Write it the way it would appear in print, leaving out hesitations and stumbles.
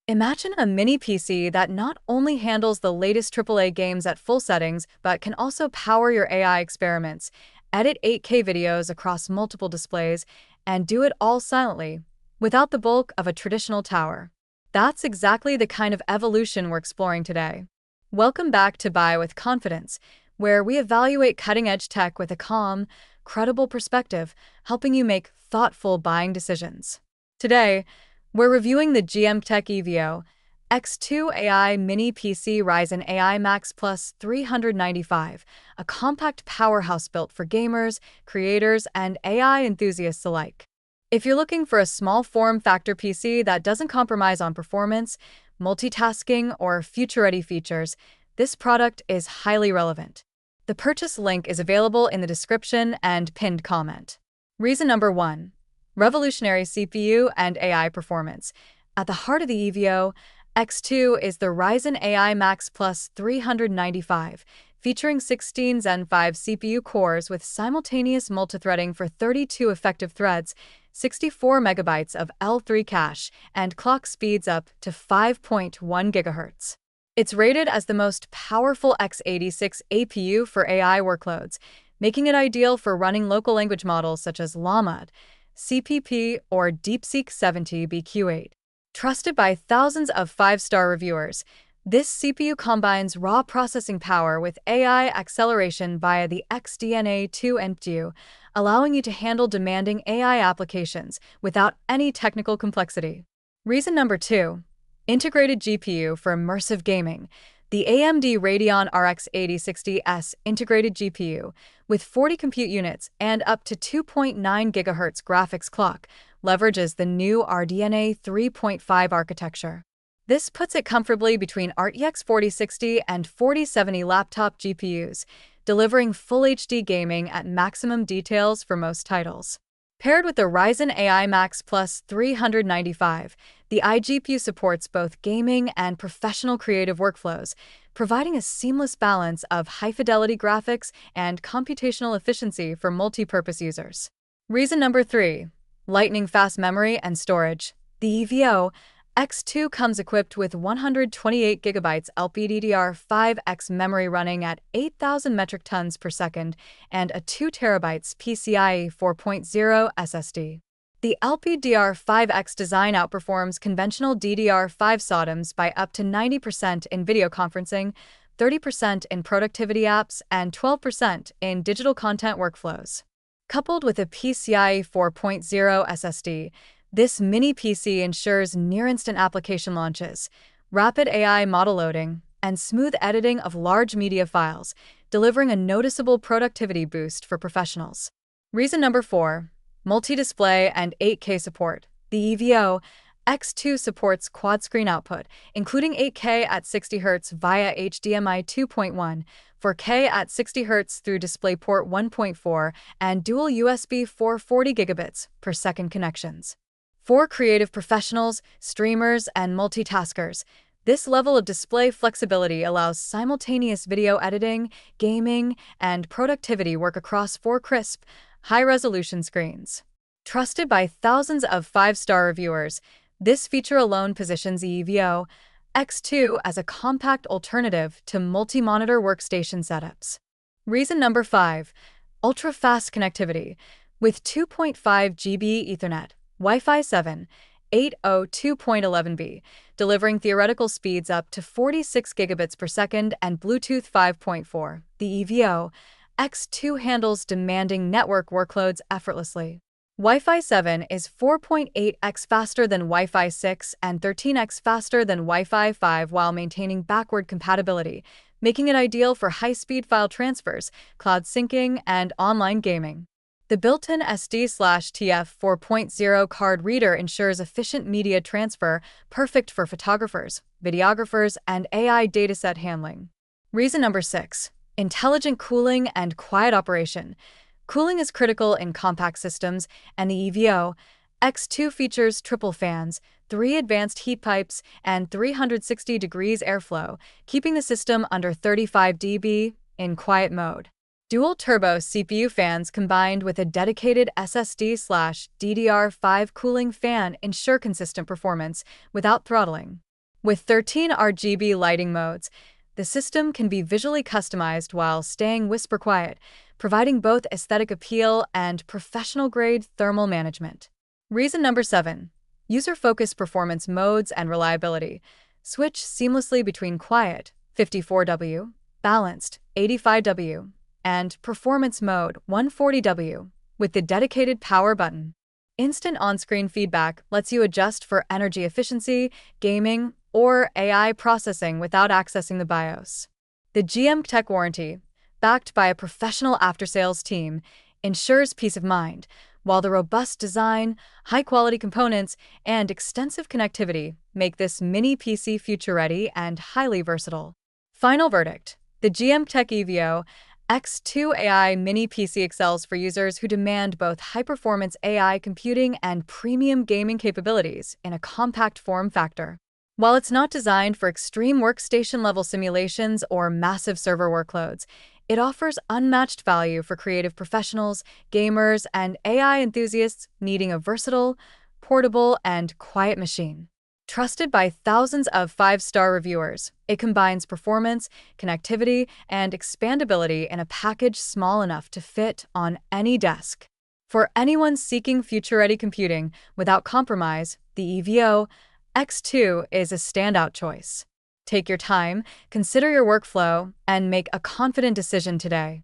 Imagine a mini PC that not only handles the latest AAA games at full settings, but can also power your AI experiments, edit 8K videos across multiple displays, and do it all silently, without the bulk of a traditional tower. That's exactly the kind of evolution we're exploring today. Welcome back to Buy with Confidence, where we evaluate cutting-edge tech with a calm, credible perspective, helping you make thoughtful buying decisions. Today, we're reviewing the GMKtec EVO-X2 AI Mini PC Ryzen AI Max Plus 395, a compact powerhouse built for gamers, creators, and AI enthusiasts alike. If you're looking for a small form factor PC that doesn't compromise on performance, multitasking, or future-ready features, this product is highly relevant. The purchase link is available in the description and pinned comment. Reason number 1. Revolutionary CPU and AI performance. At the heart of the EVO-X2 is the Ryzen AI Max Plus 395, featuring 16 Zen 5 CPU cores with simultaneous multithreading for 32 effective threads, 64 megabytes of L3 cache, and clock speeds up to 5.1 GHz. It's rated as the most powerful x86 APU for AI workloads, making it ideal for running local language models such as Llama, CPP, or DeepSeek 70BQ8. Trusted by thousands of five-star reviewers, this CPU combines raw processing power with AI acceleration via the XDNA2 NPU, allowing you to handle demanding AI applications without any technical complexity. Reason number 2. Integrated GPU for immersive gaming. The AMD Radeon RX 8060S integrated GPU, with 40 compute units and up to 2.9 GHz graphics clock, leverages the new RDNA 3.5 architecture. This puts it comfortably between RTX 4060 and 4070 laptop GPUs, delivering full HD gaming at maximum details for most titles. Paired with the Ryzen AI Max Plus 395, the iGPU supports both gaming and professional creative workflows, providing a seamless balance of high-fidelity graphics and computational efficiency for multi-purpose users. Reason number 3. Lightning-fast memory and storage. The EVO-X2 comes equipped with 128 GB LPDDR5X memory running at 8,000 metric tons per second and a 2 TB PCIe 4.0 SSD. The LPDDR5X design outperforms conventional DDR5 SODIMMs by up to 90% in video conferencing, 30% in productivity apps, and 12% in digital content workflows. Coupled with a PCIe 4.0 SSD, this mini PC ensures near-instant application launches, rapid AI model loading, and smooth editing of large media files, delivering a noticeable productivity boost for professionals. Reason number 4. Multi-display and 8K support. The EVO-X2 supports quad-screen output, including 8K at 60 Hz via HDMI 2.1, 4K at 60 Hz through DisplayPort 1.4, and dual USB 440 gigabits per second connections. For creative professionals, streamers, and multitaskers, this level of display flexibility allows simultaneous video editing, gaming, and productivity work across 4 crisp, high-resolution screens. Trusted by thousands of five-star reviewers, this feature alone positions the EVO-X2 as a compact alternative to multi-monitor workstation setups. Reason number 5. Ultra-fast connectivity. With 2.5 GB Ethernet, Wi-Fi 7, 802.11b, delivering theoretical speeds up to 46 gigabits per second, and Bluetooth 5.4, the EVO-X2 handles demanding network workloads effortlessly. Wi-Fi 7 is 4.8x faster than Wi-Fi 6 and 13x faster than Wi-Fi 5 while maintaining backward compatibility, making it ideal for high-speed file transfers, cloud syncing, and online gaming. The built-in SD/TF 4.0 card reader ensures efficient media transfer, perfect for photographers, videographers, and AI dataset handling. Reason number 6. Intelligent cooling and quiet operation. Cooling is critical in compact systems, and the EVO-X2 features triple fans, 3 advanced heat pipes, and 360 degrees airflow, keeping the system under 35 dB in quiet mode. Dual-turbo CPU fans combined with a dedicated SSD/DDR5 cooling fan ensure consistent performance without throttling. With 13 RGB lighting modes, the system can be visually customized while staying whisper quiet, providing both aesthetic appeal and professional-grade thermal management. Reason number 7. User-focused performance modes and reliability. Switch seamlessly between quiet, 54W, balanced, 85W, and performance mode, 140W, with the dedicated power button. Instant on-screen feedback lets you adjust for energy efficiency, gaming, or AI processing without accessing the BIOS. The GMKtec warranty, backed by a professional after-sales team, ensures peace of mind, while the robust design, high-quality components, and extensive connectivity make this mini PC future-ready and highly versatile. Final verdict: the GMKtec EVO-X2 AI Mini PC excels for users who demand both high-performance AI computing and premium gaming capabilities in a compact form factor. While it's not designed for extreme workstation-level simulations or massive server workloads, it offers unmatched value for creative professionals, gamers, and AI enthusiasts needing a versatile, portable, and quiet machine. Trusted by thousands of 5-star reviewers, it combines performance, connectivity, and expandability in a package small enough to fit on any desk. For anyone seeking future-ready computing without compromise, the EVO-X2 is a standout choice. Take your time, consider your workflow, and make a confident decision today.